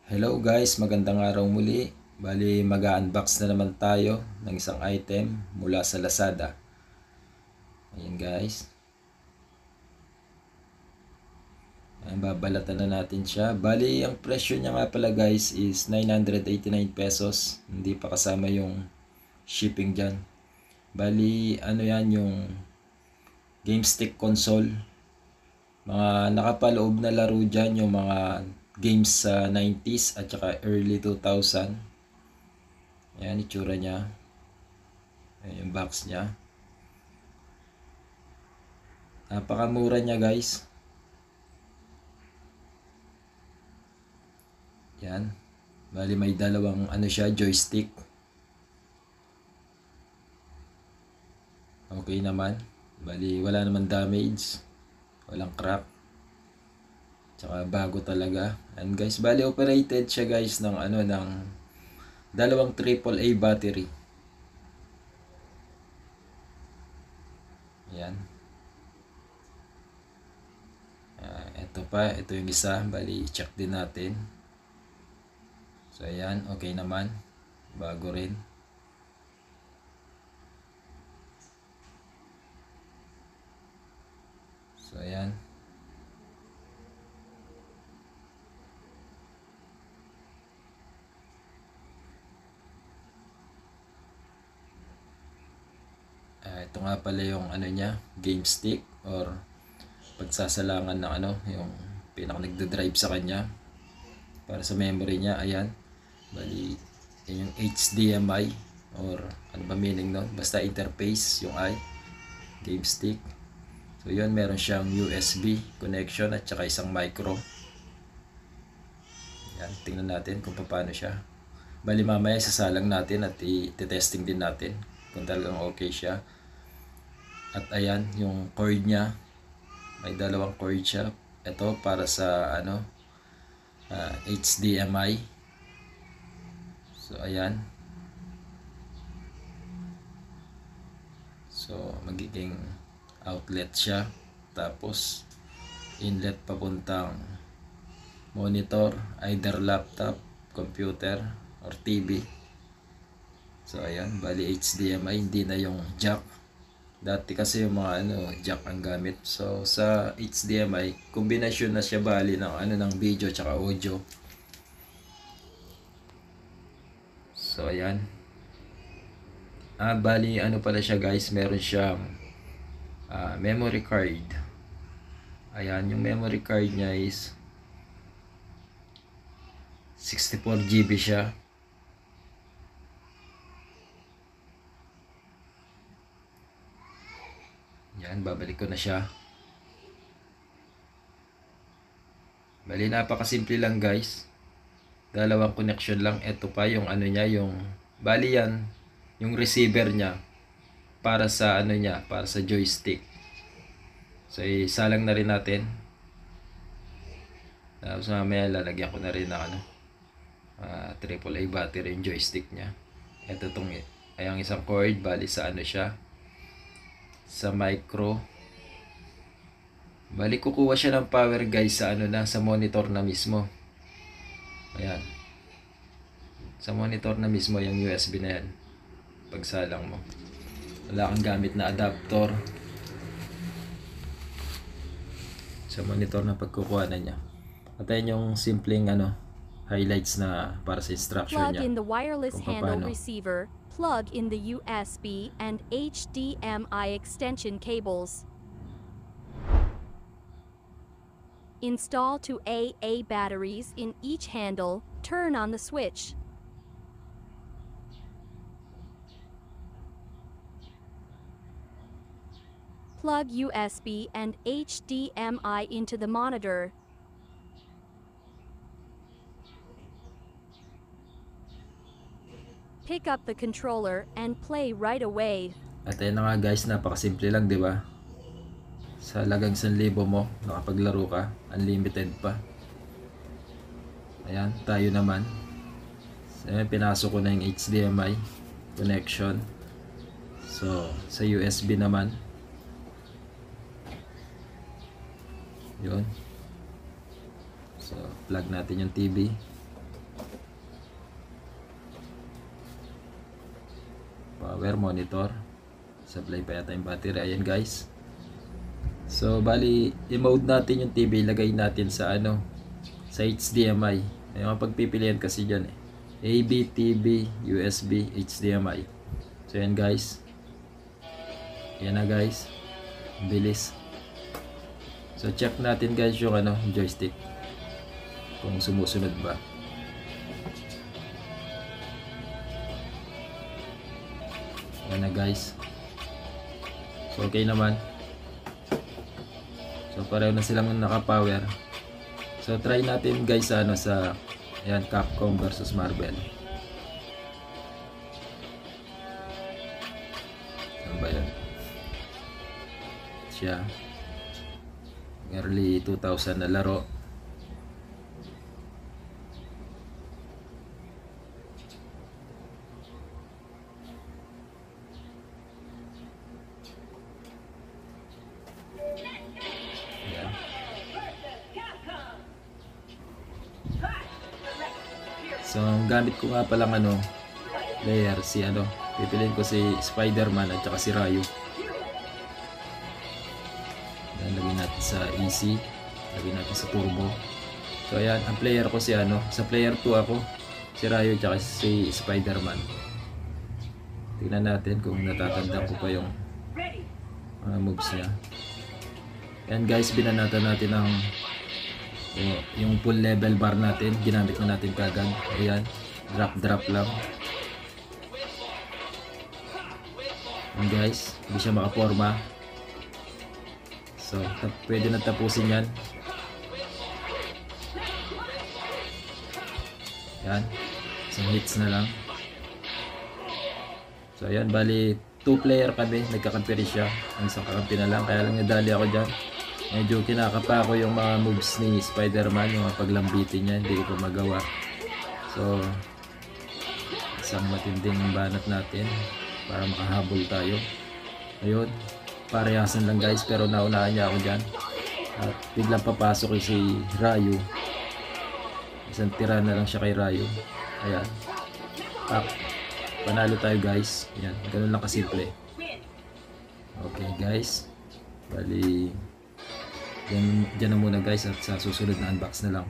Hello guys, magandang araw muli. Bali, mag-unbox na naman tayo ng isang item mula sa Lazada. Ayan guys. Ayan, babalatan na natin siya. Bali, ang presyo niya nga pala guys is 989 pesos. Hindi pa kasama yung shipping dyan. Bali, ano yan, yung game stick console. Mga nakapaloob na laro dyan, yung mga games sa 90s at saka early 2000. Ayan, itsura niya. Ayan yung box niya. Napakamura niya guys. Yan. Bali may dalawang joystick. Okay naman. Bali wala naman damage. Walang crack. Tsaka bago talaga. And guys, bali operated siya guys ng ng dalawang AAA battery. Yan. Ito yung isa. Bali check din natin. So ayan, okay naman. Bago rin. So ayan. Ito nga pala yung niya, game stick or pagsasalangan ng yung pinaka nagde-drive sa kanya para sa memory niya. Ayan. Bali, yun yung HDMI or ano ba meaning nun? Basta interface yung game stick. So yun, meron siyang USB connection at saka isang micro. Yan, tingnan natin kung paano siya. Bali mamaya sasalang natin at i-testing din natin kung talagang okay siya. At ayan, yung cord niya. May dalawang cord siya. Ito para sa HDMI. So ayan. So magiging outlet siya. Tapos inlet papuntang monitor, either laptop, computer, or TV. So ayan, bali HDMI, hindi na yung jack. Dati kasi yung mga jack ang gamit. So sa HDMI, kombinasyon na siya bali ng ng video tsaka audio. So ayan. Bali pala siya guys, meron siyang memory card. Ayan, yung memory card niya is 64 GB siya. Yan, babalik ko na siya. Bali, napakasimple lang guys. Dalawang connection lang. Ito pa yung niya, yung bali yan, yung receiver niya para sa para sa joystick. So isalang na rin natin. Tapos mamaya lalagyan ko na rin ng AAA battery yung joystick niya. Ito tong ang isang cord, bali sa siya, sa micro. Bali kukuha siya ng power guys sa sa monitor na mismo. Ayan. Sa monitor na mismo yung USB na yan. Pagsalang mo. Wala kang gamit na adapter. Sa monitor na pagkukuha na niya. At ayan yung simpleng highlights na para sa instruction Plug niya. in the wireless handle receiver, plug in the USB and HDMI extension cables. Install 2 AA batteries in each handle, turn on the switch. Plug USB and HDMI into the monitor. Pick up the controller and play right away. At ayun na nga guys, napakasimple lang, di ba? Sa halagang 1,000 mo, nakapaglaro ka, unlimited pa. Ayan, tayo naman. So, pinasok ko na yung HDMI connection. So, sa USB naman. Yun. So, plug natin yung TV. power monitor. Supply pa yata yung battery. Ayan guys. So bali i-mode natin yung TV, ilagay natin sa sa HDMI. May mga pagpipilian kasi dyan eh. AB, TV, USB, HDMI. So yan guys. Yan na guys. Bilis. So check natin guys yung joystick. Kung sumusunod ba. Yan na guys. So okay naman. So pareho na silang naka-power. So try natin guys sa ayan, Capcom versus Marvel. Ano ba yan? Siya. Early 2000 na laro. So, ang gamit ko nga palang player, pipiliin ko si Spider-Man at saka si Ryu. Then, lagyan natin sa easy, lagyan natin sa turbo. So, ayan, ang player ko sa player 2 ako, si Ryu at saka si Spider-Man. Tingnan natin kung natatandaan ko pa yung moves niya. Ayan guys, binanatan natin ang yung full level bar natin, ginamit na natin kagad. Ayan, drop lang. Ayan guys, hindi siya makaporma. So pwede na tapusin yan. Ayan, isang hits na lang. So ayan, bali 2 player kami, nagkakampi rin siya. Ang isang kakampi na lang, kaya lang nadali ako dyan. Medyo kinakapa ko yung mga moves ni Spider-Man, yung mga paglambitin niya, hindi ko pa magawa. So, isang matinding banat natin para makahabol tayo. Ayun, parehasan lang guys, pero naunahan niya ako dyan. At biglang papasok si Ryu. Isang tira na lang siya kay Ryu. Ayan. Pak. Panalo tayo guys. Ayan, ganun lang kasimple. Okay guys. Bali, dyan na muna guys at sa susunod na unbox na lang.